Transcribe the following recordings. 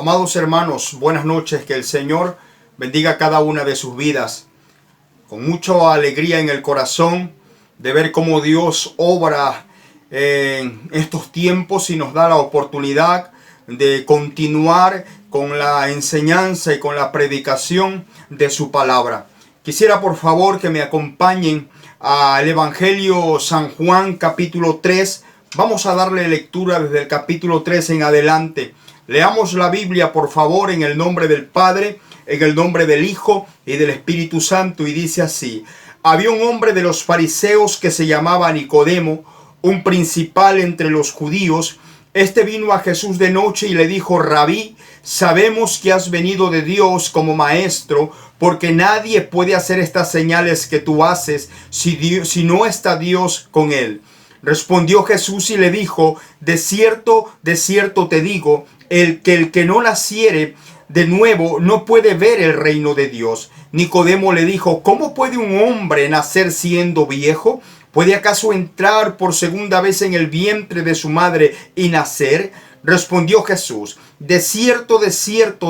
Amados hermanos, buenas noches. Que el Señor bendiga cada una de sus vidas. Con mucha alegría en el corazón de ver cómo Dios obra en estos tiempos y nos da la oportunidad de continuar con la enseñanza y con la predicación de su palabra. Quisiera por favor que me acompañen al Evangelio San Juan capítulo 3. Vamos a darle lectura desde el capítulo 3 en adelante. Leamos la Biblia por favor en el nombre del Padre, en el nombre del Hijo y del Espíritu Santo, y dice así: había un hombre de los fariseos que se llamaba Nicodemo, un principal entre los judíos. Este vino a Jesús de noche y le dijo: Rabí, sabemos que has venido de Dios como maestro, porque nadie puede hacer estas señales que tú haces si no está Dios con él. Respondió Jesús y le dijo: de cierto te digo, el que no naciere de nuevo no puede ver el reino de Dios. Nicodemo le dijo: ¿cómo puede un hombre nacer siendo viejo? ¿Puede acaso entrar por segunda vez en el vientre de su madre y nacer? Respondió Jesús: de cierto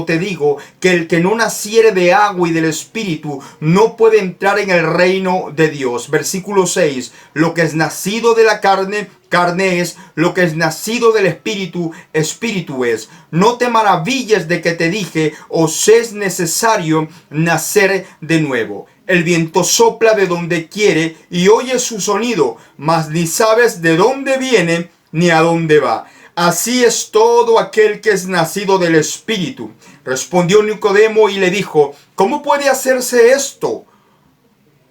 te digo, que el que no naciere de agua y del Espíritu no puede entrar en el reino de Dios. Versículo 6. Lo que es nacido de la carne, carne es; lo que es nacido del Espíritu, Espíritu es. No te maravilles de que te dije: os es necesario nacer de nuevo. El viento sopla de donde quiere y oyes su sonido, mas ni sabes de dónde viene ni a dónde va. Así es todo aquel que es nacido del Espíritu. Respondió Nicodemo y le dijo: ¿cómo puede hacerse esto?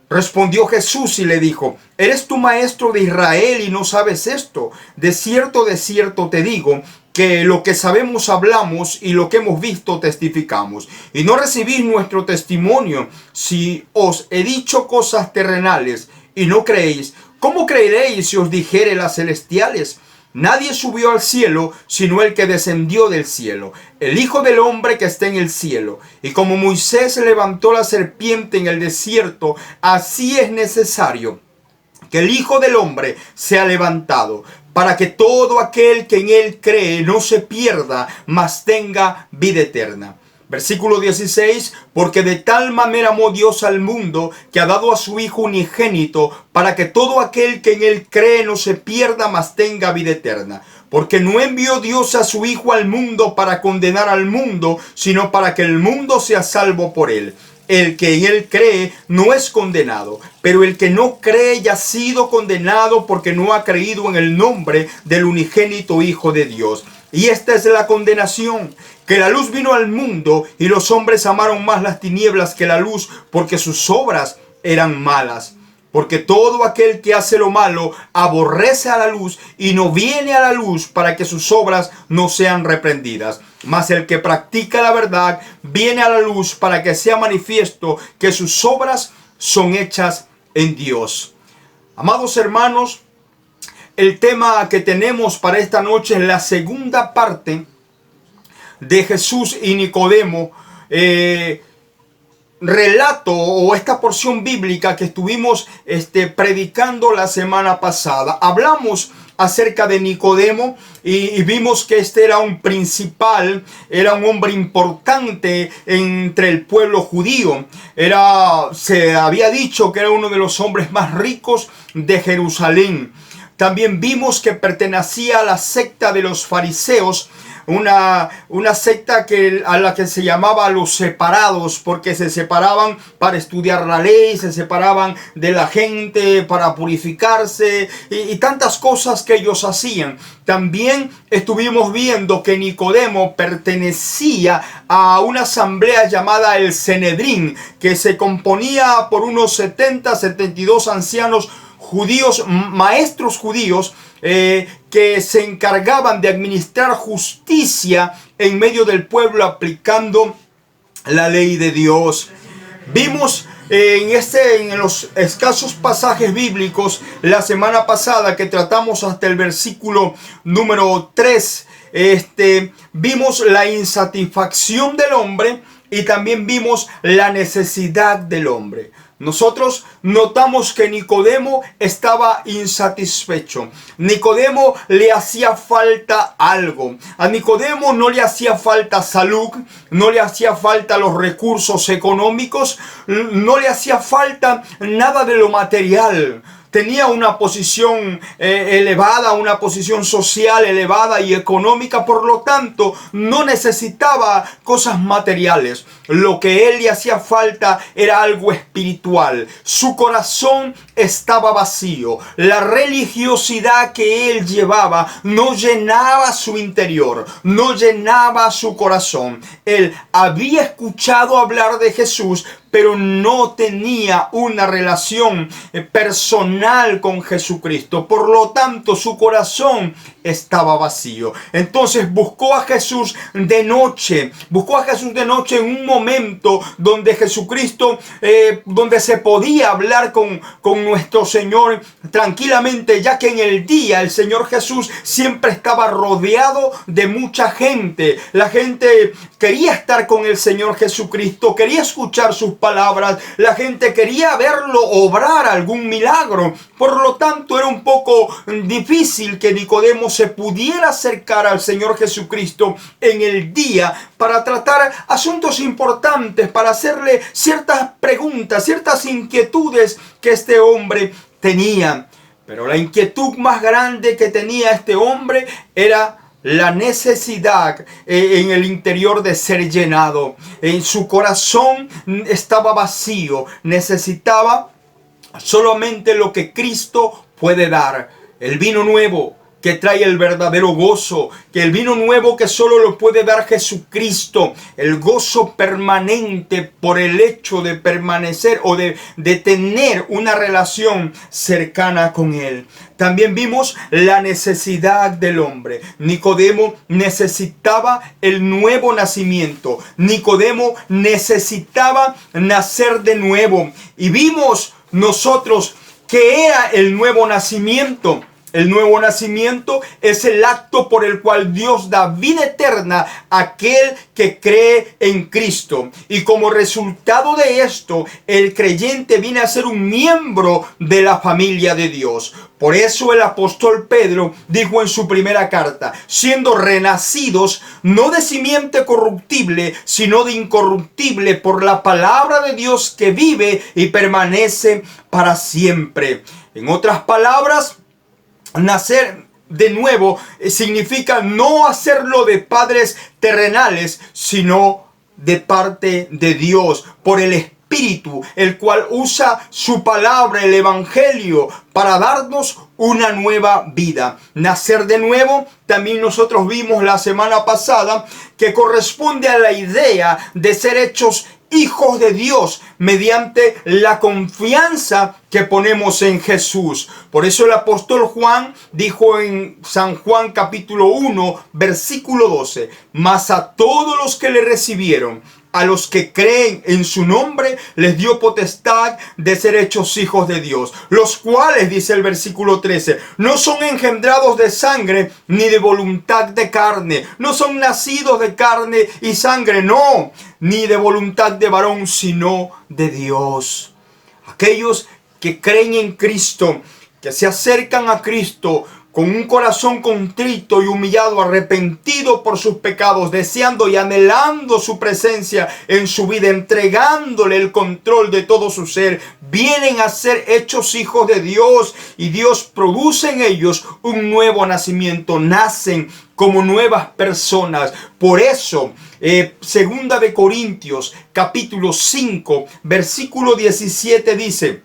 Respondió Jesús y le dijo: ¿eres tú maestro de Israel y no sabes esto? De cierto te digo, que lo que sabemos hablamos y lo que hemos visto testificamos. Y no recibís nuestro testimonio. Si os he dicho cosas terrenales y no creéis, ¿cómo creeréis si os dijere las celestiales? Nadie subió al cielo sino el que descendió del cielo, el Hijo del Hombre que está en el cielo. Y como Moisés levantó la serpiente en el desierto, así es necesario que el Hijo del Hombre sea levantado, para que todo aquel que en él cree no se pierda, mas tenga vida eterna. Versículo 16, porque de tal manera amó Dios al mundo, que ha dado a su Hijo unigénito, para que todo aquel que en él cree no se pierda, mas tenga vida eterna. Porque no envió Dios a su Hijo al mundo para condenar al mundo, sino para que el mundo sea salvo por él. El que en él cree no es condenado, pero el que no cree ya ha sido condenado, porque no ha creído en el nombre del unigénito Hijo de Dios. Y esta es la condenación, que la luz vino al mundo y los hombres amaron más las tinieblas que la luz, porque sus obras eran malas. Porque todo aquel que hace lo malo aborrece a la luz y no viene a la luz, para que sus obras no sean reprendidas. Mas el que practica la verdad viene a la luz, para que sea manifiesto que sus obras son hechas en Dios. Amados hermanos, el tema que tenemos para esta noche es la segunda parte de Jesús y Nicodemo. Relato o esta porción bíblica que estuvimos predicando la semana pasada. Hablamos acerca de Nicodemo y vimos que este era un principal, era un hombre importante entre el pueblo judío. Se había dicho que era uno de los hombres más ricos de Jerusalén. También vimos que pertenecía a la secta de los fariseos, una secta a la que se llamaba los separados, porque se separaban para estudiar la ley, se separaban de la gente para purificarse y tantas cosas que ellos hacían. También estuvimos viendo que Nicodemo pertenecía a una asamblea llamada el Sanedrín, que se componía por unos 72 ancianos judíos, maestros judíos, que se encargaban de administrar justicia en medio del pueblo, aplicando la ley de Dios. Vimos en los escasos pasajes bíblicos la semana pasada que tratamos hasta el versículo número 3, vimos la insatisfacción del hombre y también vimos la necesidad del hombre. Nosotros notamos que Nicodemo estaba insatisfecho. Nicodemo le hacía falta algo. A Nicodemo no le hacía falta salud, no le hacía falta los recursos económicos, no le hacía falta nada de lo material. Tenía una posición elevada, una posición social elevada y económica, por lo tanto no necesitaba cosas materiales. Lo que él le hacía falta era algo espiritual. Su corazón estaba vacío. La religiosidad que él llevaba no llenaba su interior, no llenaba su corazón. Él había escuchado hablar de Jesús, pero no tenía una relación personal con Jesucristo. Por lo tanto, su corazón estaba vacío. Entonces buscó a Jesús de noche. Buscó a Jesús de noche en un momento donde Jesucristo, donde se podía hablar con nuestro Señor tranquilamente, ya que en el día el Señor Jesús siempre estaba rodeado de mucha gente. La gente quería estar con el Señor Jesucristo, quería escuchar sus palabras, la gente quería verlo obrar algún milagro. Por lo tanto, era un poco difícil que Nicodemo se pudiera acercar al Señor Jesucristo en el día para tratar asuntos importantes, para hacerle ciertas preguntas, ciertas inquietudes que este hombre tenía. Pero la inquietud más grande que tenía este hombre era la necesidad en el interior de ser llenado. En su corazón estaba vacío. Necesitaba solamente lo que Cristo puede dar. El vino nuevo que trae el verdadero gozo, que el vino nuevo que solo lo puede dar Jesucristo, el gozo permanente por el hecho de permanecer o de tener una relación cercana con Él. También vimos la necesidad del hombre. Nicodemo necesitaba el nuevo nacimiento. Nicodemo necesitaba nacer de nuevo. Y vimos nosotros que era el nuevo nacimiento. El nuevo nacimiento es el acto por el cual Dios da vida eterna a aquel que cree en Cristo. Y como resultado de esto, el creyente viene a ser un miembro de la familia de Dios. Por eso el apóstol Pedro dijo en su primera carta, siendo renacidos no de simiente corruptible, sino de incorruptible por la palabra de Dios que vive y permanece para siempre. En otras palabras, nacer de nuevo significa no hacerlo de padres terrenales, sino de parte de Dios, por el Espíritu, el cual usa su palabra, el Evangelio, para darnos una nueva vida. Nacer de nuevo, también nosotros vimos la semana pasada, que corresponde a la idea de ser hechos hijos de Dios mediante la confianza que ponemos en Jesús. Por eso el apóstol Juan dijo en San Juan capítulo 1 versículo 12, mas a todos los que le recibieron, a los que creen en su nombre, les dio potestad de ser hechos hijos de Dios, los cuales, dice el versículo 13, no son engendrados de sangre ni de voluntad de carne, no son nacidos de carne y sangre, no, ni de voluntad de varón, sino de Dios. Aquellos que creen en Cristo, que se acercan a Cristo con un corazón contrito y humillado, arrepentido por sus pecados, deseando y anhelando su presencia en su vida, entregándole el control de todo su ser, vienen a ser hechos hijos de Dios, y Dios produce en ellos un nuevo nacimiento, nacen como nuevas personas. Por eso, segunda de Corintios capítulo 5 versículo 17 dice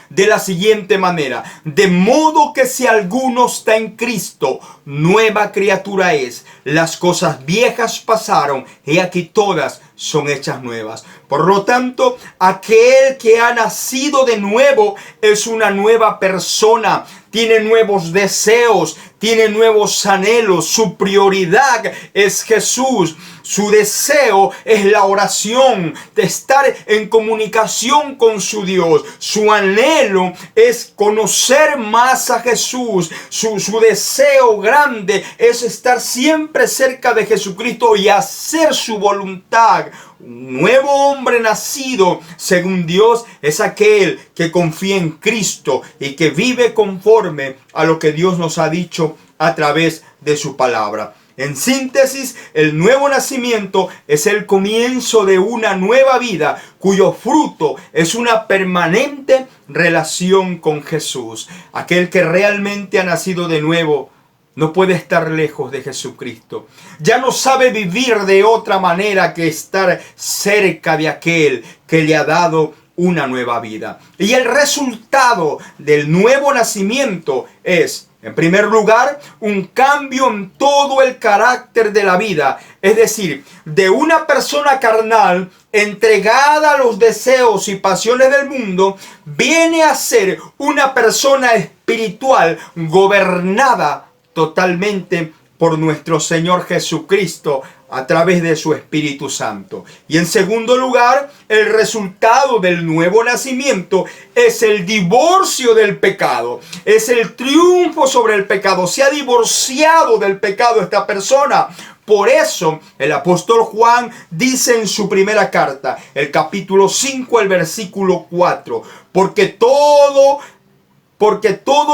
de la siguiente manera: de modo que si alguno está en Cristo, nueva criatura es. Las cosas viejas pasaron, y aquí todas son hechas nuevas. Por lo tanto, aquel que ha nacido de nuevo es una nueva persona. tiene nuevos deseos, tiene nuevos anhelos. Su prioridad es Jesús. Su deseo es la oración, de estar en comunicación con su Dios. Su anhelo es conocer más a Jesús. Su deseo grande es estar siempre cerca de Jesucristo y hacer su voluntad. Un nuevo hombre nacido según Dios es aquel que confía en Cristo y que vive conforme a lo que Dios nos ha dicho a través de su palabra. En síntesis, el nuevo nacimiento es el comienzo de una nueva vida cuyo fruto es una permanente relación con Jesús. Aquel que realmente ha nacido de nuevo no puede estar lejos de Jesucristo. Ya no sabe vivir de otra manera que estar cerca de aquel que le ha dado una nueva vida. Y el resultado del nuevo nacimiento es, en primer lugar, un cambio en todo el carácter de la vida. Es decir, de una persona carnal entregada a los deseos y pasiones del mundo, viene a ser una persona espiritual gobernada totalmente por nuestro Señor Jesucristo a través de su Espíritu Santo. Y en segundo lugar, el resultado del nuevo nacimiento es el divorcio del pecado. Es el triunfo sobre el pecado. Se ha divorciado del pecado esta persona. Por eso el apóstol Juan dice en su primera carta, el capítulo 5, el versículo 4, porque todo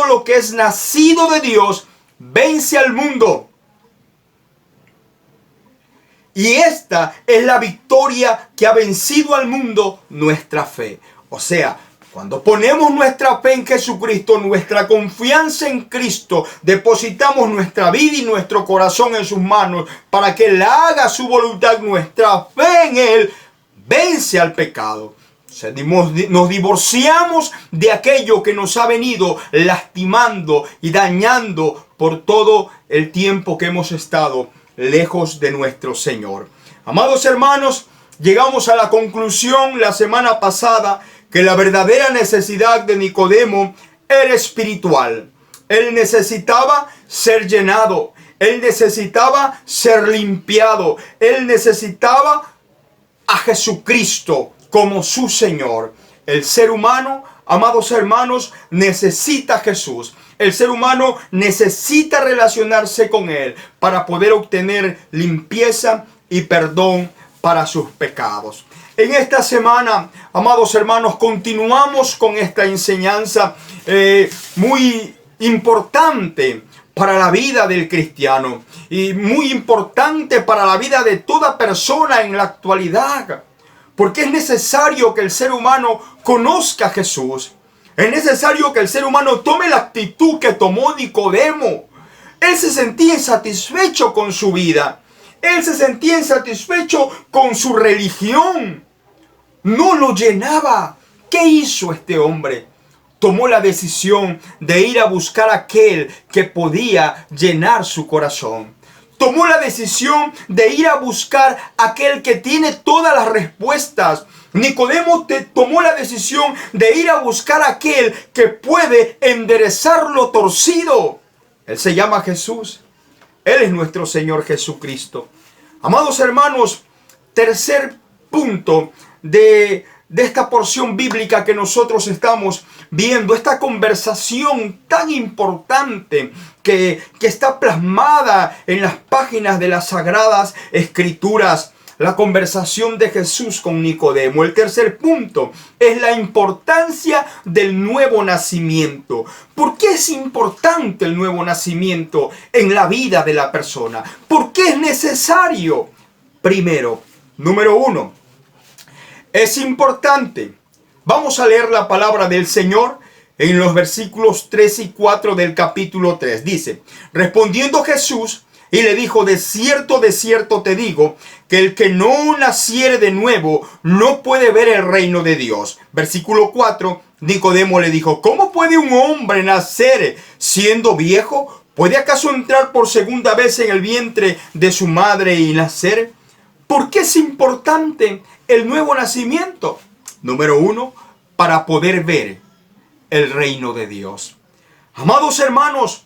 lo que es nacido de Dios vence al mundo. Y esta es la victoria que ha vencido al mundo, nuestra fe. O sea, cuando ponemos nuestra fe en Jesucristo, nuestra confianza en Cristo, depositamos nuestra vida y nuestro corazón en sus manos para que Él haga su voluntad, nuestra fe en Él vence al pecado. Nos divorciamos de aquello que nos ha venido lastimando y dañando por todo el tiempo que hemos estado lejos de nuestro Señor. Amados hermanos, llegamos a la conclusión la semana pasada que la verdadera necesidad de Nicodemo era espiritual. Él necesitaba ser llenado, él necesitaba ser limpiado, él necesitaba a Jesucristo como su Señor. El ser humano, amados hermanos, necesita a Jesús. El ser humano necesita relacionarse con Él para poder obtener limpieza y perdón para sus pecados. En esta semana, amados hermanos, continuamos con esta enseñanza muy importante para la vida del cristiano y muy importante para la vida de toda persona en la actualidad. Porque es necesario que el ser humano conozca a Jesús. Es necesario que el ser humano tome la actitud que tomó Nicodemo. Él se sentía insatisfecho con su vida. Él se sentía insatisfecho con su religión. No lo llenaba. ¿Qué hizo este hombre? Tomó la decisión de ir a buscar a aquel que podía llenar su corazón. Tomó la decisión de ir a buscar a aquel que tiene todas las respuestas. Nicodemo tomó la decisión de ir a buscar a aquel que puede enderezar lo torcido. Él se llama Jesús. Él es nuestro Señor Jesucristo. Amados hermanos, tercer punto de esta porción bíblica que nosotros estamos viendo, esta conversación tan importante que está plasmada en las páginas de las Sagradas Escrituras, la conversación de Jesús con Nicodemo. El tercer punto es la importancia del nuevo nacimiento. ¿Por qué es importante el nuevo nacimiento en la vida de la persona? ¿Por qué es necesario? Primero, número uno, es importante. Vamos a leer la palabra del Señor en los versículos 3 y 4 del capítulo 3. Dice, respondiendo Jesús y le dijo, de cierto te digo, que el que no naciere de nuevo no puede ver el reino de Dios. Versículo 4, Nicodemo le dijo, ¿cómo puede un hombre nacer siendo viejo? ¿Puede acaso entrar por segunda vez en el vientre de su madre y nacer? ¿Por qué es importante el nuevo nacimiento? Número uno, para poder ver el reino de Dios. Amados hermanos,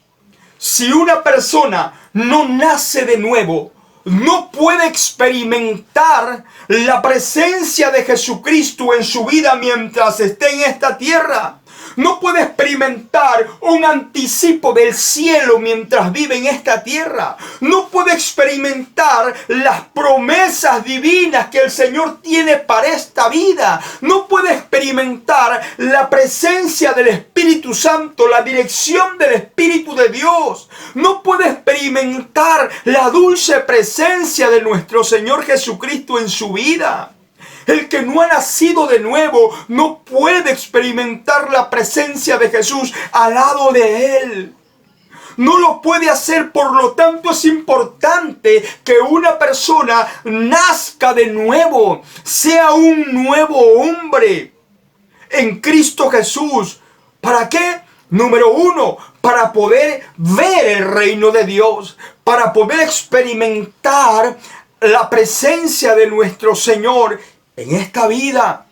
si una persona no nace de nuevo, no puede experimentar la presencia de Jesucristo en su vida mientras esté en esta tierra. No puede experimentar un anticipo del cielo mientras vive en esta tierra. No puede experimentar las promesas divinas que el Señor tiene para esta vida. No puede experimentar la presencia del Espíritu Santo, la dirección del Espíritu de Dios. No puede experimentar la dulce presencia de nuestro Señor Jesucristo en su vida. El que no ha nacido de nuevo no puede experimentar la presencia de Jesús al lado de él. No lo puede hacer, por lo tanto es importante que una persona nazca de nuevo, sea un nuevo hombre en Cristo Jesús. ¿Para qué? Número uno, para poder ver el reino de Dios, para poder experimentar la presencia de nuestro Señor en esta vida.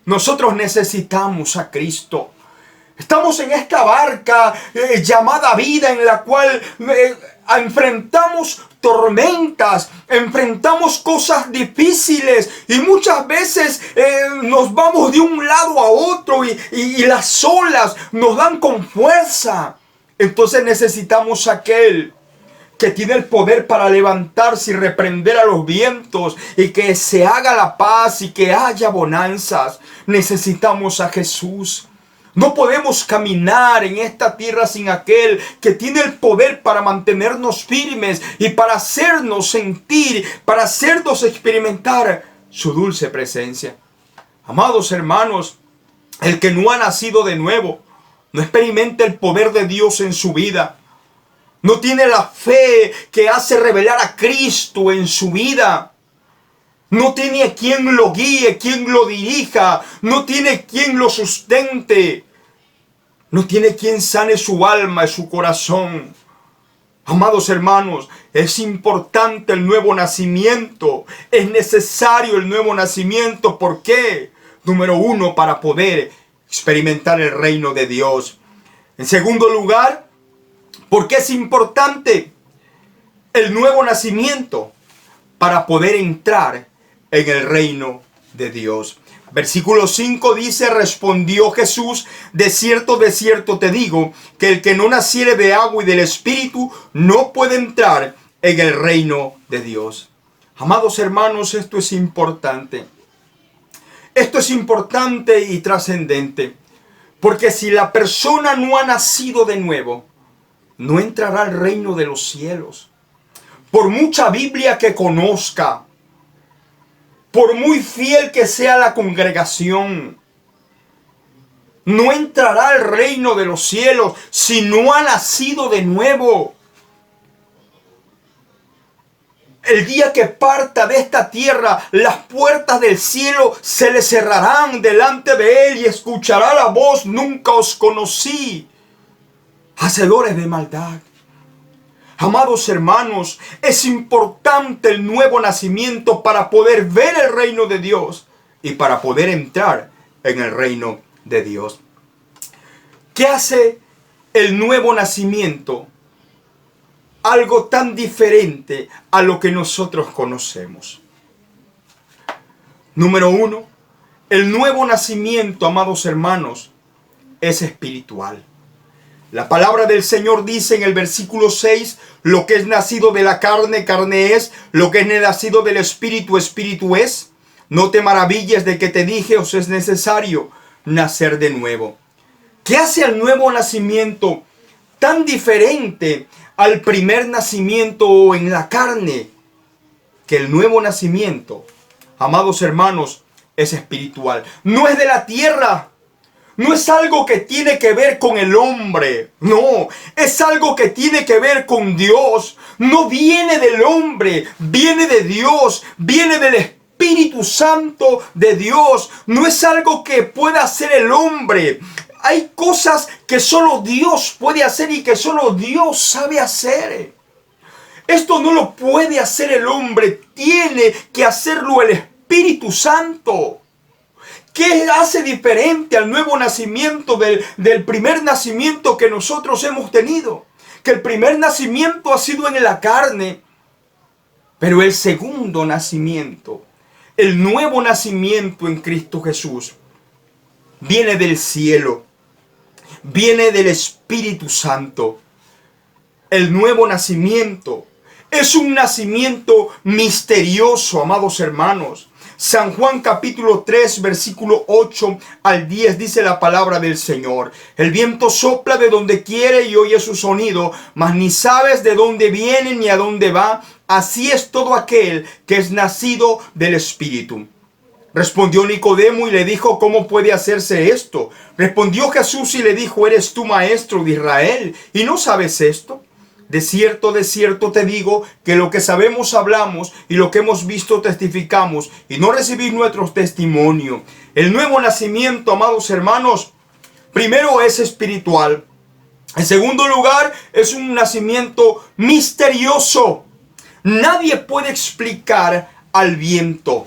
Nosotros necesitamos a Cristo. Estamos en esta barca llamada vida, en la cual enfrentamos tormentas, enfrentamos cosas difíciles y muchas veces nos vamos de un lado a otro y las olas nos dan con fuerza. Entonces necesitamos aquel que tiene el poder para levantarse y reprender a los vientos y que se haga la paz y que haya bonanzas. Necesitamos a Jesús. No podemos caminar en esta tierra sin aquel que tiene el poder para mantenernos firmes y para hacernos sentir, para hacernos experimentar su dulce presencia. Amados hermanos, el que no ha nacido de nuevo no experimenta el poder de Dios en su vida. No tiene la fe que hace revelar a Cristo en su vida. No tiene quien lo guíe, quien lo dirija. No tiene quien lo sustente. No tiene quien sane su alma y su corazón. Amados hermanos, es importante el nuevo nacimiento. Es necesario el nuevo nacimiento. ¿Por qué? Número uno, para poder experimentar el reino de Dios. En segundo lugar, porque es importante el nuevo nacimiento para poder entrar en el reino de Dios. Versículo 5 dice: respondió Jesús, de cierto te digo, que el que no naciere de agua y del Espíritu no puede entrar en el reino de Dios. Amados hermanos, esto es importante. Esto es importante y trascendente, porque si la persona no ha nacido de nuevo, no entrará al reino de los cielos. Por mucha Biblia que conozca, por muy fiel que sea la congregación, no entrará al reino de los cielos si no ha nacido de nuevo. El día que parta de esta tierra, las puertas del cielo se le cerrarán delante de él y escuchará la voz: nunca os conocí, hacedores de maldad. Amados hermanos, es importante el nuevo nacimiento para poder ver el reino de Dios y para poder entrar en el reino de Dios. ¿Qué hace el nuevo nacimiento? Algo tan diferente a lo que nosotros conocemos. Número uno, el nuevo nacimiento, amados hermanos, es espiritual. La palabra del Señor dice en el versículo 6, lo que es nacido de la carne, carne es, lo que es nacido del Espíritu, Espíritu es. No te maravilles de que te dije, os es necesario nacer de nuevo. ¿Qué hace el nuevo nacimiento tan diferente al primer nacimiento en la carne? Que el nuevo nacimiento, amados hermanos, es espiritual. No es de la tierra. No es algo que tiene que ver con el hombre. No, es algo que tiene que ver con Dios. No viene del hombre, viene de Dios, viene del Espíritu Santo de Dios. No es algo que pueda hacer el hombre. Hay cosas que solo Dios puede hacer y que solo Dios sabe hacer. Esto no lo puede hacer el hombre, tiene que hacerlo el Espíritu Santo. ¿Qué hace diferente al nuevo nacimiento del primer nacimiento que nosotros hemos tenido? Que el primer nacimiento ha sido en la carne, pero el segundo nacimiento, el nuevo nacimiento en Cristo Jesús, viene del cielo, viene del Espíritu Santo. El nuevo nacimiento es un nacimiento misterioso, amados hermanos. San Juan capítulo 3, versículo 8 al 10 dice la palabra del Señor. El viento sopla de donde quiere y oye su sonido, mas ni sabes de dónde viene ni a dónde va. Así es todo aquel que es nacido del Espíritu. Respondió Nicodemo y le dijo: ¿cómo puede hacerse esto? Respondió Jesús y le dijo: ¿eres tú maestro de Israel y no sabes esto? De cierto te digo que lo que sabemos hablamos y lo que hemos visto testificamos, y no recibís nuestro testimonio. El nuevo nacimiento, amados hermanos, primero es espiritual. En segundo lugar, es un nacimiento misterioso. Nadie puede explicar al viento.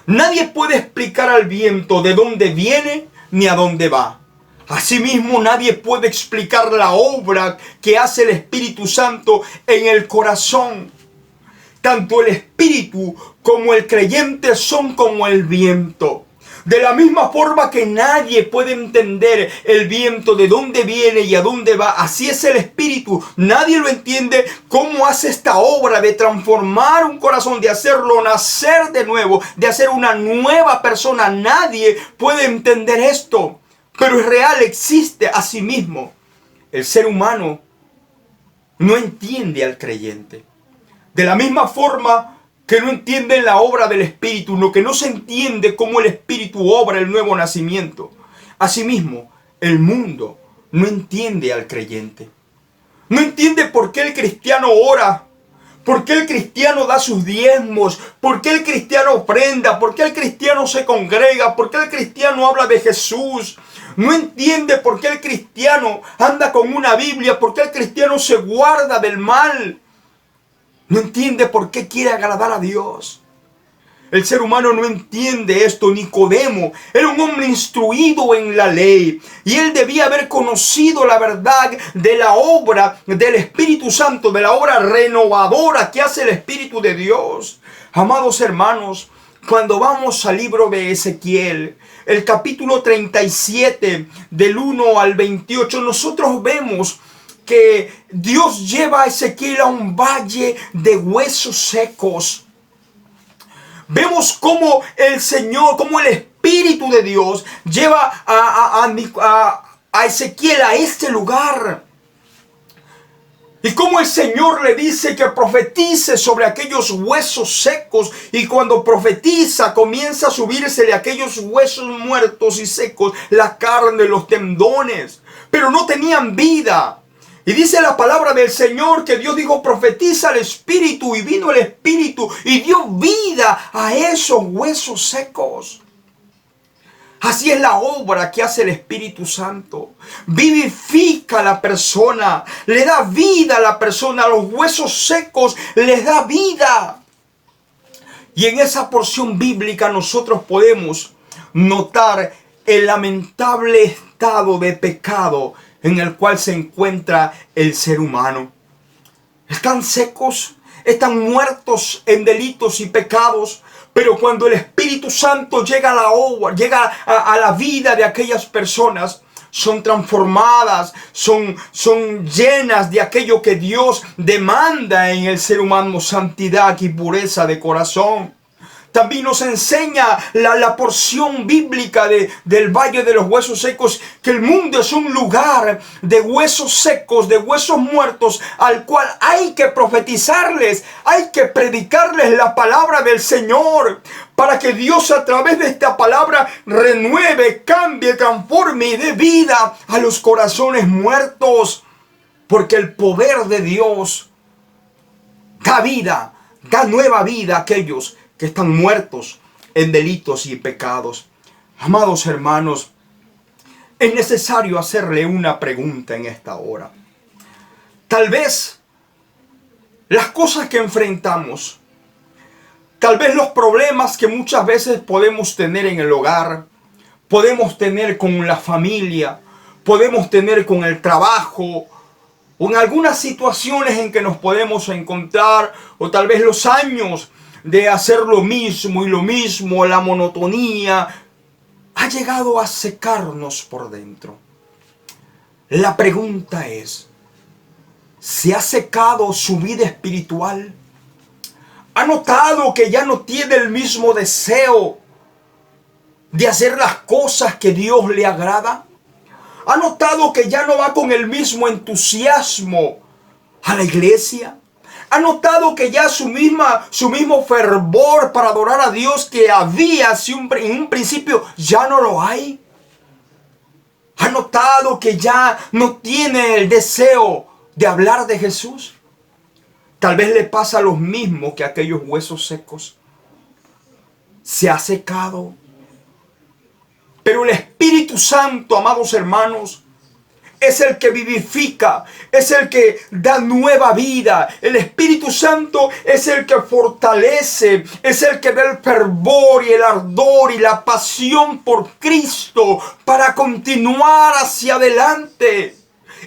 Nadie puede explicar al viento de dónde viene ni a dónde va. Asimismo, nadie puede explicar la obra que hace el Espíritu Santo en el corazón. Tanto el Espíritu como el creyente son como el viento. De la misma forma que nadie puede entender el viento de dónde viene y a dónde va, así es el Espíritu. Nadie lo entiende cómo hace esta obra de transformar un corazón, de hacerlo nacer de nuevo, de hacer una nueva persona. Nadie puede entender esto. Pero es real, existe. Asimismo, el ser humano no entiende al creyente. De la misma forma que no entienden la obra del Espíritu, lo que no se entiende cómo el Espíritu obra el nuevo nacimiento. Asimismo, el mundo no entiende al creyente. No entiende por qué el cristiano ora, por qué el cristiano da sus diezmos, por qué el cristiano ofrenda, por qué el cristiano se congrega, por qué el cristiano habla de Jesús. No entiende por qué el cristiano anda con una Biblia, por qué el cristiano se guarda del mal. No entiende por qué quiere agradar a Dios. El ser humano no entiende esto. Nicodemo era un hombre instruido en la ley y él debía haber conocido la verdad de la obra del Espíritu Santo, de la obra renovadora que hace el Espíritu de Dios. Amados hermanos, cuando vamos al libro de Ezequiel, el capítulo 37, del 1 al 28, nosotros vemos que Dios lleva a Ezequiel a un valle de huesos secos. Vemos cómo el Señor, cómo el Espíritu de Dios lleva a Ezequiel a este lugar. Y cómo el Señor le dice que profetice sobre aquellos huesos secos. Y cuando profetiza, comienza a subirse de aquellos huesos muertos y secos la carne, los tendones. Pero no tenían vida. Y dice la palabra del Señor que Dios dijo: profetiza al Espíritu. Y vino el Espíritu y dio vida a esos huesos secos. Así es la obra que hace el Espíritu Santo. Vivifica a la persona, le da vida a la persona, a los huesos secos les da vida. Y en esa porción bíblica nosotros podemos notar el lamentable estado de pecado en el cual se encuentra el ser humano. Están secos, están muertos en delitos y pecados. Pero cuando el Espíritu Santo llega a la obra, llega a la vida de aquellas personas, son transformadas, son llenas de aquello que Dios demanda en el ser humano: santidad y pureza de corazón. También nos enseña la porción bíblica del Valle de los Huesos Secos, que el mundo es un lugar de huesos secos, de huesos muertos, al cual hay que profetizarles, hay que predicarles la palabra del Señor, para que Dios a través de esta palabra renueve, cambie, transforme y dé vida a los corazones muertos. Porque el poder de Dios da vida, da nueva vida a aquellos que están muertos en delitos y pecados. Amados hermanos, es necesario hacerle una pregunta en esta hora. Tal vez las cosas que enfrentamos Tal vez los problemas que muchas veces podemos tener en el hogar, podemos tener con la familia, podemos tener con el trabajo, o en algunas situaciones en que nos podemos encontrar, o tal vez los años de hacer lo mismo, la monotonía, ha llegado a secarnos por dentro. La pregunta es, ¿se ha secado su vida espiritual? ¿Ha notado que ya no tiene el mismo deseo de hacer las cosas que Dios le agrada? ¿Ha notado que ya no va con el mismo entusiasmo a la iglesia? ¿Ha notado que ya su mismo fervor para adorar a Dios que había en un principio ya no lo hay? ¿Ha notado que ya no tiene el deseo de hablar de Jesús? Tal vez le pasa lo mismo que a aquellos huesos secos. Se ha secado. Pero el Espíritu Santo, amados hermanos, es el que vivifica, es el que da nueva vida. El Espíritu Santo es el que fortalece, es el que da el fervor y el ardor y la pasión por Cristo para continuar hacia adelante.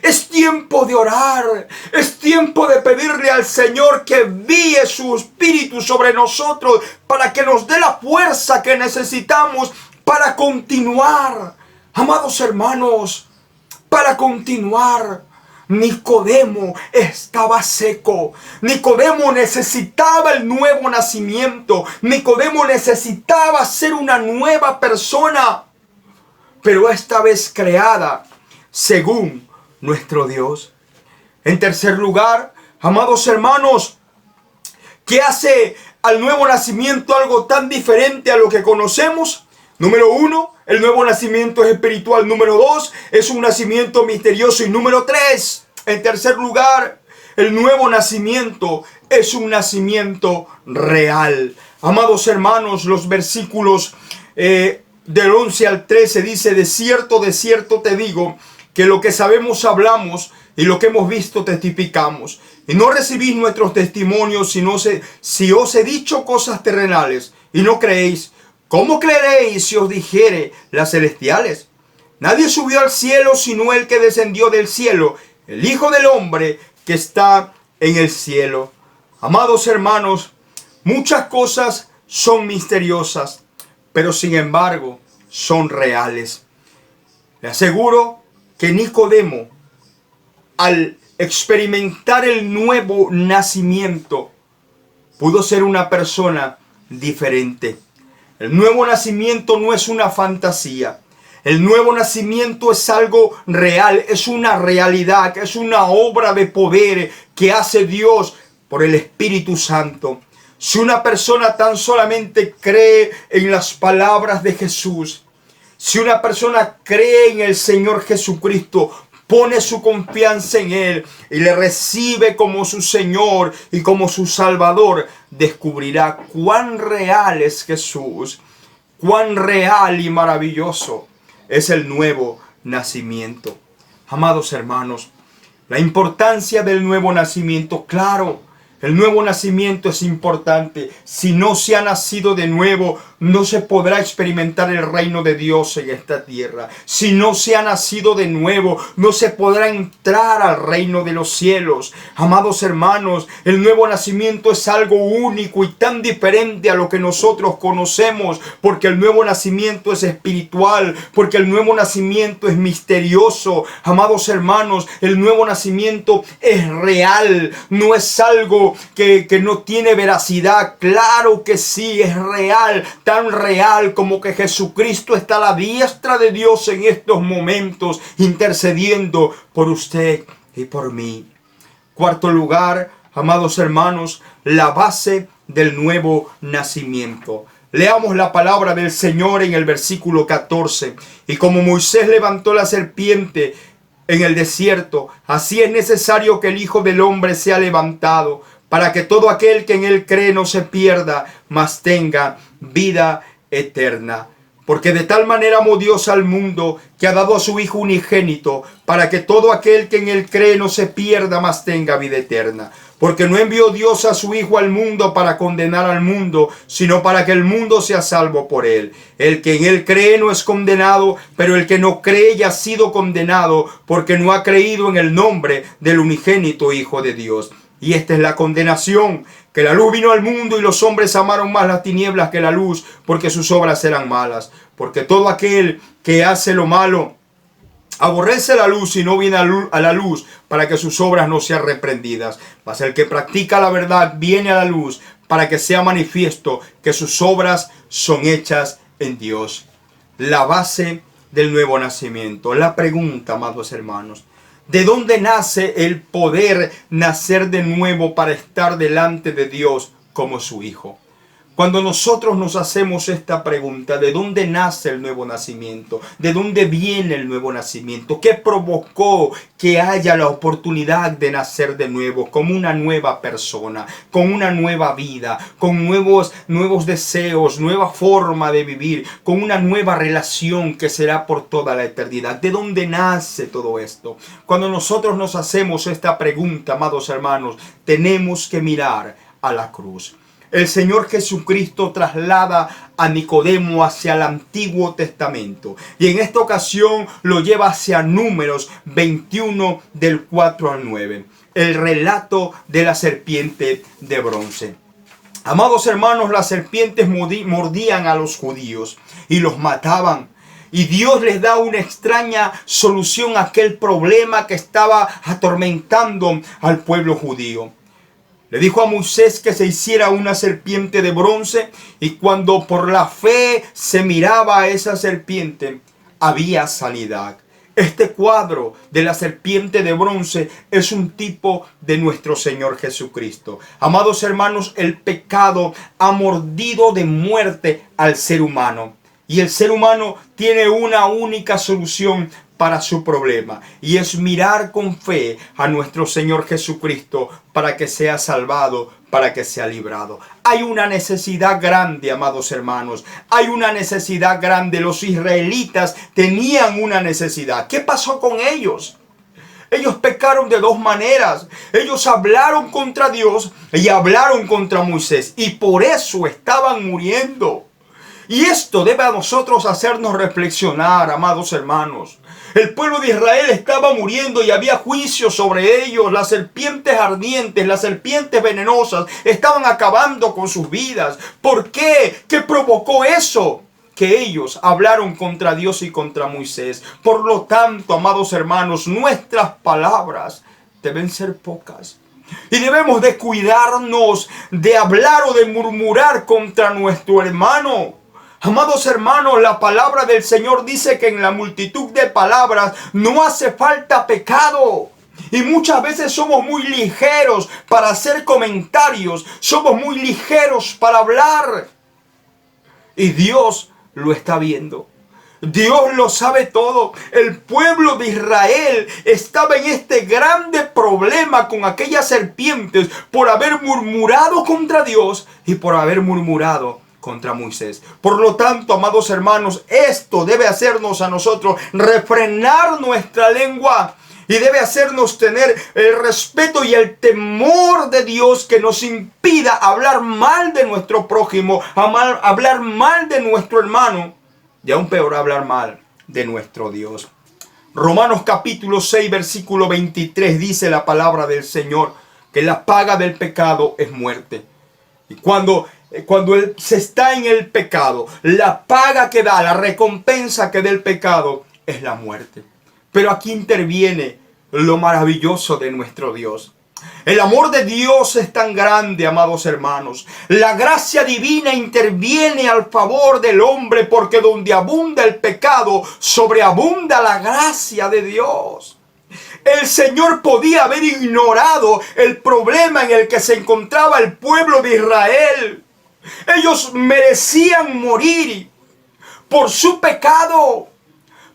Es tiempo de orar, es tiempo de pedirle al Señor que envíe su Espíritu sobre nosotros para que nos dé la fuerza que necesitamos para continuar. Amados hermanos, para continuar. Nicodemo estaba seco. Nicodemo necesitaba el nuevo nacimiento. Nicodemo necesitaba ser una nueva persona, pero esta vez creada según nuestro Dios. En tercer lugar, amados hermanos, ¿qué hace al nuevo nacimiento algo tan diferente a lo que conocemos? Número 1, el nuevo nacimiento es espiritual. Número 2, es un nacimiento misterioso. Y número 3, en tercer lugar, el nuevo nacimiento es un nacimiento real. Amados hermanos, los versículos del 11 al 13 dice: de cierto te digo, que lo que sabemos hablamos y lo que hemos visto testificamos. Y no recibís nuestros testimonios si os he dicho cosas terrenales y no creéis. ¿Cómo creeréis si os dijere las celestiales? Nadie subió al cielo sino el que descendió del cielo, el Hijo del Hombre que está en el cielo. Amados hermanos, muchas cosas son misteriosas, pero sin embargo son reales. Le aseguro que Nicodemo, al experimentar el nuevo nacimiento, pudo ser una persona diferente. El nuevo nacimiento no es una fantasía. El nuevo nacimiento es algo real, es una realidad, es una obra de poder que hace Dios por el Espíritu Santo. Si una persona tan solamente cree en las palabras de Jesús, si una persona cree en el Señor Jesucristo, pone su confianza en Él y le recibe como su Señor y como su Salvador, descubrirá cuán real es Jesús, cuán real y maravilloso es el nuevo nacimiento. Amados hermanos, la importancia del nuevo nacimiento, claro, el nuevo nacimiento es importante. Si no se ha nacido de nuevo, no se podrá experimentar el reino de Dios en esta tierra. Si no se ha nacido de nuevo, no se podrá entrar al reino de los cielos. Amados hermanos, el nuevo nacimiento es algo único y tan diferente a lo que nosotros conocemos, porque el nuevo nacimiento es espiritual, porque el nuevo nacimiento es misterioso. Amados hermanos, el nuevo nacimiento es real, no es algo que no tiene veracidad. Claro que sí, es real, tan real como que Jesucristo está a la diestra de Dios en estos momentos, intercediendo por usted y por mí. Cuarto lugar, amados hermanos, la base del nuevo nacimiento. Leamos la palabra del Señor en el versículo 14. Y como Moisés levantó la serpiente en el desierto, así es necesario que el Hijo del Hombre sea levantado, para que todo aquel que en él cree no se pierda, mas tenga vida eterna. Porque de tal manera amó Dios al mundo, que ha dado a su Hijo unigénito, para que todo aquel que en él cree no se pierda, mas tenga vida eterna. Porque no envió Dios a su Hijo al mundo para condenar al mundo, sino para que el mundo sea salvo por él. El que en él cree no es condenado, pero el que no cree ya ha sido condenado, porque no ha creído en el nombre del unigénito Hijo de Dios. Y esta es la condenación, que la luz vino al mundo y los hombres amaron más las tinieblas que la luz, porque sus obras eran malas. Porque todo aquel que hace lo malo aborrece la luz y no viene a la luz para que sus obras no sean reprendidas. Mas el que practica la verdad viene a la luz para que sea manifiesto que sus obras son hechas en Dios. La base del nuevo nacimiento. La pregunta, amados hermanos, ¿de dónde nace el poder nacer de nuevo para estar delante de Dios como su Hijo? Cuando nosotros nos hacemos esta pregunta, ¿de dónde nace el nuevo nacimiento? ¿De dónde viene el nuevo nacimiento? ¿Qué provocó que haya la oportunidad de nacer de nuevo, como una nueva persona, con una nueva vida, con nuevos deseos, nueva forma de vivir, con una nueva relación que será por toda la eternidad? ¿De dónde nace todo esto? Cuando nosotros nos hacemos esta pregunta, amados hermanos, tenemos que mirar a la cruz. El Señor Jesucristo traslada a Nicodemo hacia el Antiguo Testamento. Y en esta ocasión lo lleva hacia Números 21 del 4 al 9. El relato de la serpiente de bronce. Amados hermanos, las serpientes mordían a los judíos y los mataban. Y Dios les da una extraña solución a aquel problema que estaba atormentando al pueblo judío. Le dijo a Moisés que se hiciera una serpiente de bronce y cuando por la fe se miraba a esa serpiente, había sanidad. Este cuadro de la serpiente de bronce es un tipo de nuestro Señor Jesucristo. Amados hermanos, el pecado ha mordido de muerte al ser humano. Y el ser humano tiene una única solución para su problema, y es mirar con fe a nuestro Señor Jesucristo para que sea salvado, para que sea librado. Hay una necesidad grande, amados hermanos, hay una necesidad grande. Los israelitas tenían una necesidad. ¿Qué pasó con ellos? Ellos pecaron de dos maneras. Ellos hablaron contra Dios y hablaron contra Moisés, y por eso estaban muriendo. Y esto debe a nosotros hacernos reflexionar, amados hermanos. El pueblo de Israel estaba muriendo y había juicio sobre ellos. Las serpientes ardientes, las serpientes venenosas estaban acabando con sus vidas. ¿Por qué? ¿Qué provocó eso? Que ellos hablaron contra Dios y contra Moisés. Por lo tanto, amados hermanos, nuestras palabras deben ser pocas. Y debemos de cuidarnos de hablar o de murmurar contra nuestro hermano. Amados hermanos, la palabra del Señor dice que en la multitud de palabras no hace falta pecado. Y muchas veces somos muy ligeros para hacer comentarios. Somos muy ligeros para hablar. Y Dios lo está viendo. Dios lo sabe todo. El pueblo de Israel estaba en este grande problema con aquellas serpientes por haber murmurado contra Dios y por haber murmurado contra Moisés. Por lo tanto, amados hermanos, esto debe hacernos a nosotros refrenar nuestra lengua y debe hacernos tener el respeto y el temor de Dios que nos impida hablar mal de nuestro prójimo, hablar mal de nuestro hermano y aún peor hablar mal de nuestro Dios. Romanos capítulo 6 versículo 23 dice la palabra del Señor que la paga del pecado es muerte. Y cuando se está en el pecado, la paga que da, la recompensa que da el pecado es la muerte. Pero aquí interviene lo maravilloso de nuestro Dios. El amor de Dios es tan grande, amados hermanos. La gracia divina interviene al favor del hombre, porque donde abunda el pecado, sobreabunda la gracia de Dios. El Señor podía haber ignorado el problema en el que se encontraba el pueblo de Israel. Ellos merecían morir por su pecado.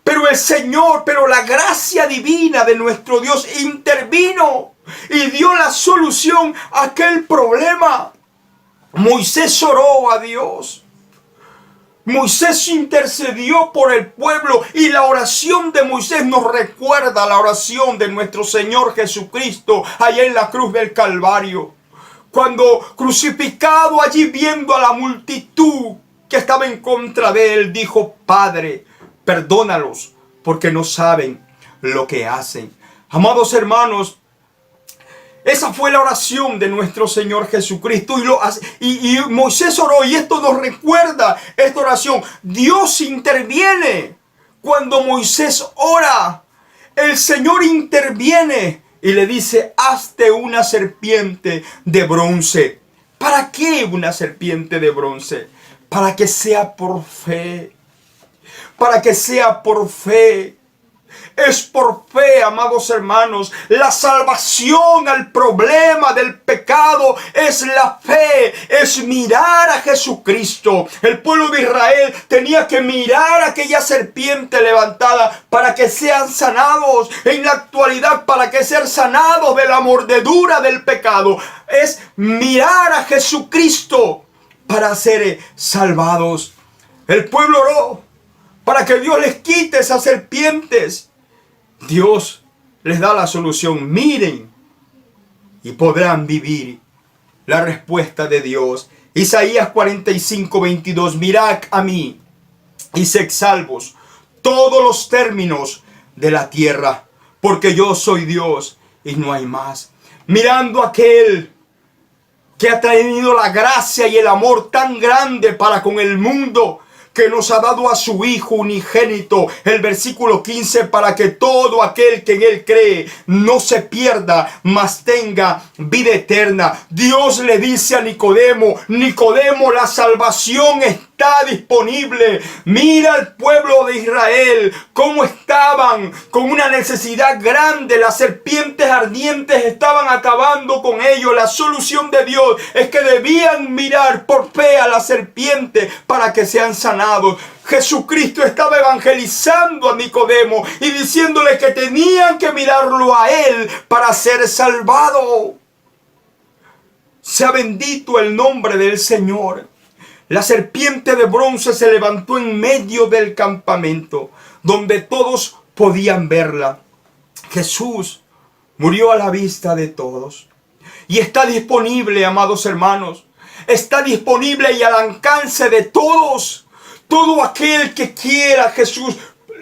Pero el Señor, pero la gracia divina de nuestro Dios intervino y dio la solución a aquel problema. Moisés oró a Dios. Moisés intercedió por el pueblo y la oración de Moisés nos recuerda la oración de nuestro Señor Jesucristo allá en la cruz del Calvario. Cuando crucificado allí viendo a la multitud que estaba en contra de él, dijo: Padre, perdónalos porque no saben lo que hacen. Amados hermanos, esa fue la oración de nuestro Señor Jesucristo. Y Moisés oró, y esto nos recuerda esta oración. Dios interviene. Cuando Moisés ora, el Señor interviene y le dice: hazte una serpiente de bronce. ¿Para qué una serpiente de bronce? Para que sea por fe. Para que sea por fe. Es por fe, amados hermanos. La salvación al problema del pecado es la fe, es mirar a Jesucristo. El pueblo de Israel tenía que mirar a aquella serpiente levantada para que sean sanados. En la actualidad, para que sean sanados de la mordedura del pecado, es mirar a Jesucristo para ser salvados. El pueblo oró para que Dios les quite esas serpientes. Dios les da la solución. Miren y podrán vivir. La respuesta de Dios. Isaías 45:22. Mirad a mí y sed salvos todos los términos de la tierra, porque yo soy Dios y no hay más. Mirando a aquel que ha tenido la gracia y el amor tan grande para con el mundo, que nos ha dado a su Hijo unigénito, el versículo 15, para que todo aquel que en Él cree no se pierda, mas tenga vida eterna. Dios le dice a Nicodemo: Nicodemo, la salvación está disponible. Mira al pueblo de Israel, cómo estaban con una necesidad grande. Las serpientes ardientes estaban acabando con ellos. La solución de Dios es que debían mirar por fe a la serpiente para que sean sanados. Jesucristo estaba evangelizando a Nicodemo y diciéndole que tenían que mirarlo a Él para ser salvado. Sea bendito el nombre del Señor. La serpiente de bronce se levantó en medio del campamento, donde todos podían verla. Jesús murió a la vista de todos y está disponible, amados hermanos. Está disponible y al alcance de todos. Todo aquel que quiera, Jesús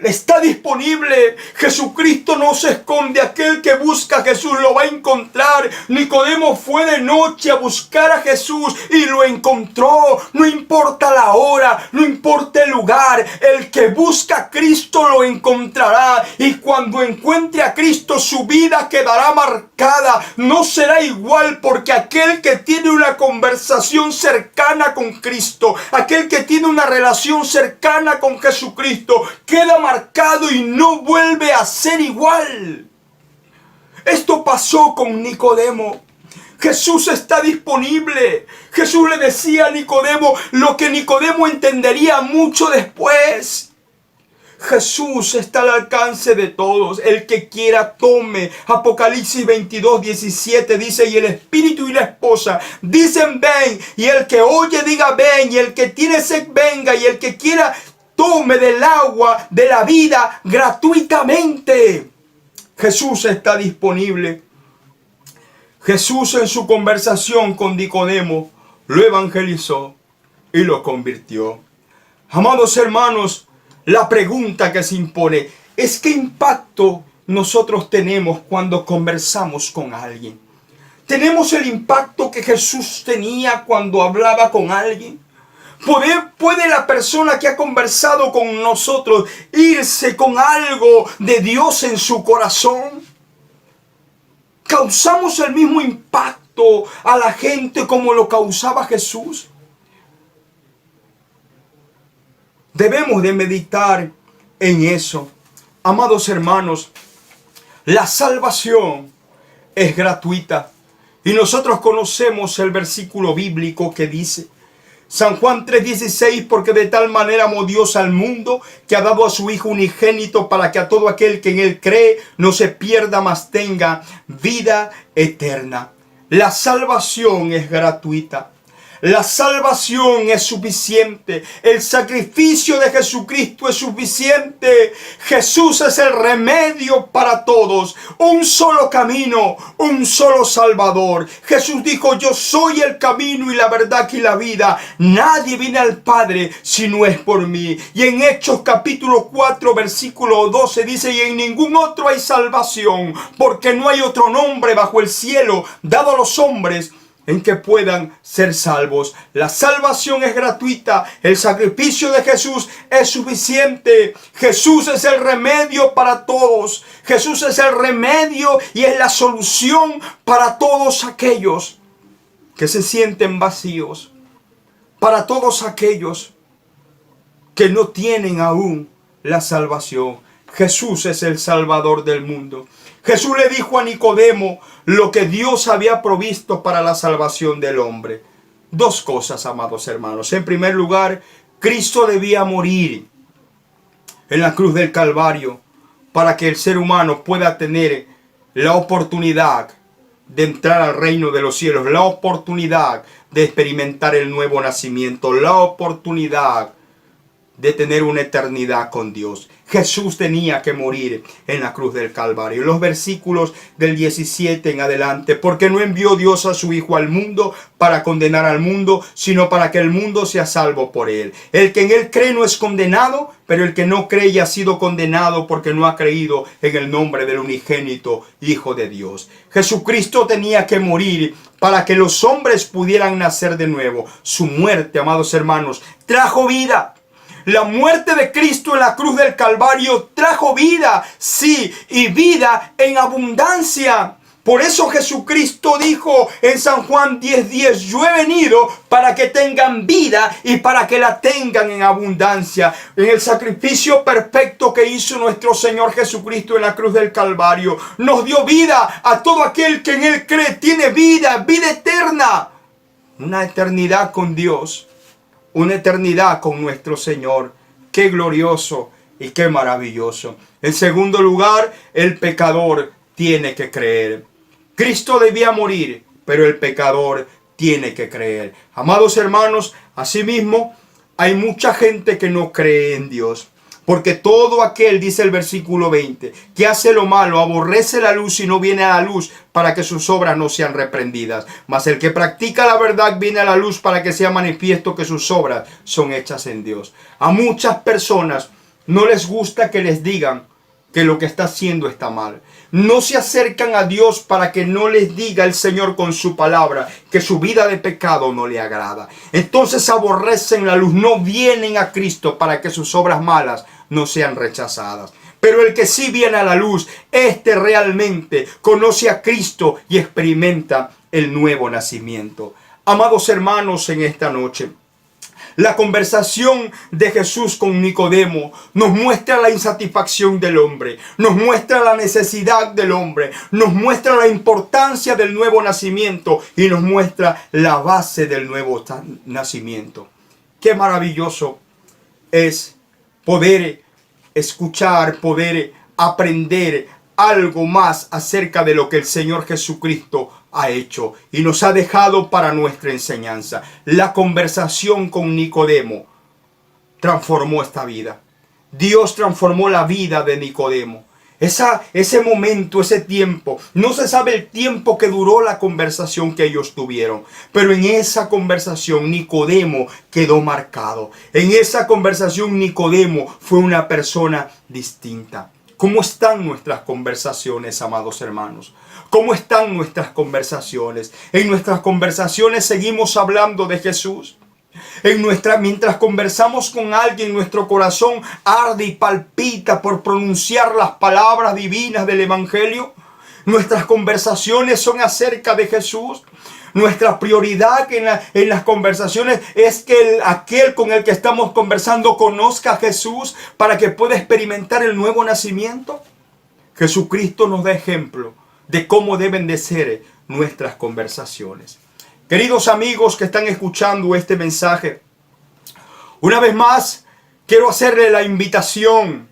está disponible. Jesucristo no se esconde. Aquel que busca a Jesús lo va a encontrar. Nicodemo fue de noche a buscar a Jesús y lo encontró. No importa la hora, no importa el lugar. El que busca a Cristo lo encontrará. Y cuando encuentre a Cristo, su vida quedará marcada. No será igual, porque aquel que tiene una conversación cercana con Cristo, aquel que tiene una relación cercana con Jesucristo, queda marcado y no vuelve a ser igual. Esto pasó con Nicodemo. Jesús está disponible. Jesús le decía a Nicodemo lo que Nicodemo entendería mucho después. Jesús está al alcance de todos. El que quiera tome. Apocalipsis 22:17 dice: y el espíritu y la esposa dicen: ven. Y el que oye diga: ven. Y el que tiene sed venga. Y el que quiera tome del agua de la vida gratuitamente. Jesús está disponible. Jesús, en su conversación con Nicodemo, lo evangelizó y lo convirtió. Amados hermanos, la pregunta que se impone es: ¿qué impacto nosotros tenemos cuando conversamos con alguien? ¿Tenemos el impacto que Jesús tenía cuando hablaba con alguien? ¿Puede la persona que ha conversado con nosotros irse con algo de Dios en su corazón? ¿Causamos el mismo impacto a la gente como lo causaba Jesús? Debemos de meditar en eso. Amados hermanos, la salvación es gratuita. Y nosotros conocemos el versículo bíblico que dice, San Juan 3:16, porque de tal manera amó Dios al mundo, que ha dado a su Hijo unigénito, para que a todo aquel que en Él cree no se pierda, mas tenga vida eterna. La salvación es gratuita. La salvación es suficiente. El sacrificio de Jesucristo es suficiente. Jesús es el remedio para todos. Un solo camino, un solo Salvador. Jesús dijo: yo soy el camino y la verdad y la vida. Nadie viene al Padre si no es por mí. Y en Hechos capítulo 4 versículo 12 dice: y en ningún otro hay salvación, porque no hay otro nombre bajo el cielo dado a los hombres en que puedan ser salvos. La salvación es gratuita. El sacrificio de Jesús es suficiente. Jesús es el remedio para todos. Jesús es el remedio y es la solución para todos aquellos que se sienten vacíos, para todos aquellos que no tienen aún la salvación. Jesús es el Salvador del mundo. Jesús le dijo a Nicodemo lo que Dios había provisto para la salvación del hombre. Dos cosas, amados hermanos. En primer lugar, Cristo debía morir en la cruz del Calvario para que el ser humano pueda tener la oportunidad de entrar al reino de los cielos, la oportunidad de experimentar el nuevo nacimiento, la oportunidad de tener una eternidad con Dios. Jesús tenía que morir en la cruz del Calvario. Los versículos del 17 en adelante: porque no envió Dios a su Hijo al mundo para condenar al mundo, sino para que el mundo sea salvo por él. El que en él cree no es condenado, pero el que no cree ya ha sido condenado porque no ha creído en el nombre del unigénito Hijo de Dios. Jesucristo tenía que morir para que los hombres pudieran nacer de nuevo. Su muerte, amados hermanos, trajo vida. La muerte de Cristo en la cruz del Calvario trajo vida, sí, y vida en abundancia. Por eso Jesucristo dijo en San Juan 10:10, yo he venido para que tengan vida y para que la tengan en abundancia. En el sacrificio perfecto que hizo nuestro Señor Jesucristo en la cruz del Calvario, nos dio vida a todo aquel que en Él cree. Tiene vida, vida eterna, una eternidad con Dios. Una eternidad con nuestro Señor. Qué glorioso y qué maravilloso. En segundo lugar, el pecador tiene que creer. Cristo debía morir, pero el pecador tiene que creer. Amados hermanos, asimismo, hay mucha gente que no cree en Dios. Porque todo aquel, dice el versículo 20, que hace lo malo, aborrece la luz y no viene a la luz para que sus obras no sean reprendidas. Mas el que practica la verdad viene a la luz para que sea manifiesto que sus obras son hechas en Dios. A muchas personas no les gusta que les digan que lo que está haciendo está mal. No se acercan a Dios para que no les diga el Señor con su palabra que su vida de pecado no le agrada. Entonces aborrecen la luz, no vienen a Cristo para que sus obras malas no sean rechazadas. Pero el que sí viene a la luz, este realmente conoce a Cristo y experimenta el nuevo nacimiento. Amados hermanos, en esta noche, la conversación de Jesús con Nicodemo nos muestra la insatisfacción del hombre, nos muestra la necesidad del hombre, nos muestra la importancia del nuevo nacimiento y nos muestra la base del nuevo nacimiento. Qué maravilloso es poder escuchar, poder aprender algo más acerca de lo que el Señor Jesucristo ha hecho y nos ha dejado para nuestra enseñanza. La conversación con Nicodemo transformó esta vida. Dios transformó la vida de Nicodemo. Ese momento, ese tiempo, no se sabe el tiempo que duró la conversación que ellos tuvieron, pero en esa conversación Nicodemo quedó marcado. En esa conversación Nicodemo fue una persona distinta. ¿Cómo están nuestras conversaciones, amados hermanos? ¿Cómo están nuestras conversaciones? En nuestras conversaciones seguimos hablando de Jesús. Mientras conversamos con alguien, nuestro corazón arde y palpita por pronunciar las palabras divinas del Evangelio. Nuestras conversaciones son acerca de Jesús. Nuestra prioridad en las conversaciones es que aquel con el que estamos conversando conozca a Jesús para que pueda experimentar el nuevo nacimiento. Jesucristo nos da ejemplo de cómo deben de ser nuestras conversaciones. Queridos amigos que están escuchando este mensaje, una vez más quiero hacerle la invitación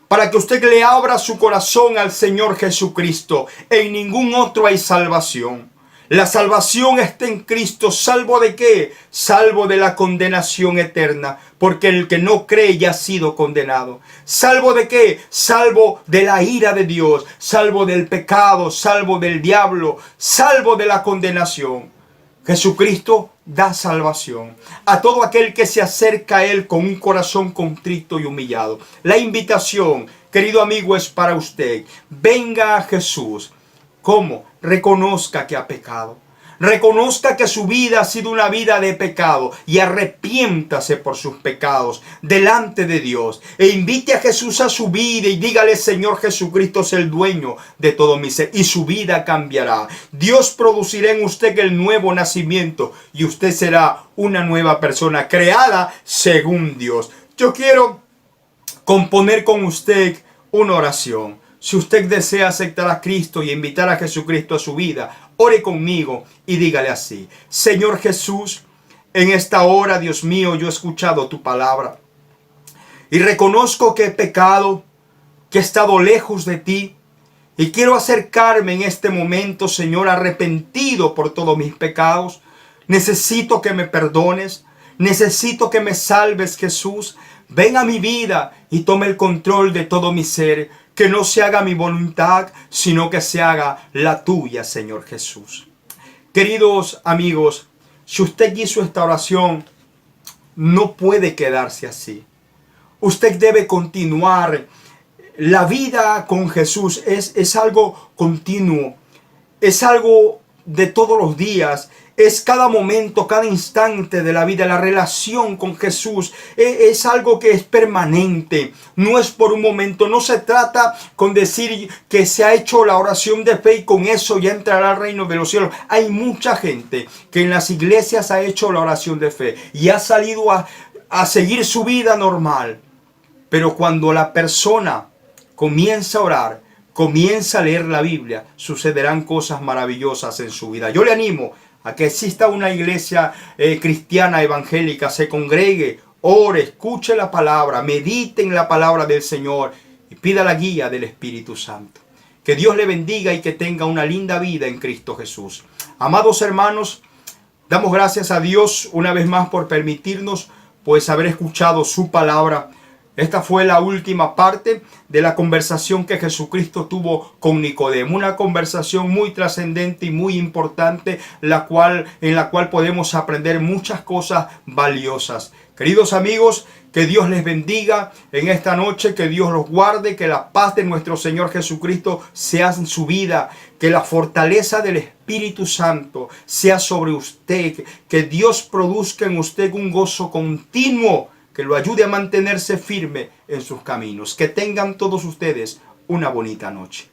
para que usted le abra su corazón al Señor Jesucristo. En ningún otro hay salvación. La salvación está en Cristo. ¿Salvo de qué? Salvo de la condenación eterna, porque el que no cree ya ha sido condenado. ¿Salvo de qué? Salvo de la ira de Dios, salvo del pecado, salvo del diablo, salvo de la condenación. Jesucristo da salvación a todo aquel que se acerca a Él con un corazón contrito y humillado. La invitación, querido amigo, es para usted. Venga a Jesús. ¿Cómo? Reconozca que ha pecado. Reconozca que su vida ha sido una vida de pecado y arrepiéntase por sus pecados delante de Dios. E invite a Jesús a su vida y dígale: Señor Jesucristo es el dueño de todo mi ser, y su vida cambiará. Dios producirá en usted el nuevo nacimiento y usted será una nueva persona creada según Dios. Yo quiero componer con usted una oración. Si usted desea aceptar a Cristo y invitar a Jesucristo a su vida, ore conmigo y dígale así: Señor Jesús, en esta hora, Dios mío, yo he escuchado tu palabra y reconozco que he pecado, que he estado lejos de ti, y quiero acercarme en este momento, Señor, arrepentido por todos mis pecados. Necesito que me perdones, necesito que me salves, Jesús. Ven a mi vida y tome el control de todo mi ser. Que no se haga mi voluntad, sino que se haga la tuya, Señor Jesús. Queridos amigos, si usted hizo esta oración, no puede quedarse así. Usted debe continuar. La vida con Jesús es algo continuo. Es algo de todos los días. Es cada momento, cada instante de la vida. La relación con Jesús es algo que es permanente. No es por un momento. No se trata con decir que se ha hecho la oración de fe y con eso ya entrará al reino de los cielos. Hay mucha gente que en las iglesias ha hecho la oración de fe y ha salido a seguir su vida normal. Pero cuando la persona comienza a orar, comienza a leer la Biblia, sucederán cosas maravillosas en su vida. Yo le animo a que exista una iglesia cristiana evangélica, se congregue, ore, escuche la palabra, medite en la palabra del Señor y pida la guía del Espíritu Santo. Que Dios le bendiga y que tenga una linda vida en Cristo Jesús. Amados hermanos, damos gracias a Dios una vez más por permitirnos pues haber escuchado su palabra. Esta fue la última parte de la conversación que Jesucristo tuvo con Nicodemo. Una conversación muy trascendente y muy importante, en la cual podemos aprender muchas cosas valiosas. Queridos amigos, que Dios les bendiga en esta noche, que Dios los guarde, que la paz de nuestro Señor Jesucristo sea en su vida, que la fortaleza del Espíritu Santo sea sobre usted, que Dios produzca en usted un gozo continuo, que lo ayude a mantenerse firme en sus caminos. Que tengan todos ustedes una bonita noche.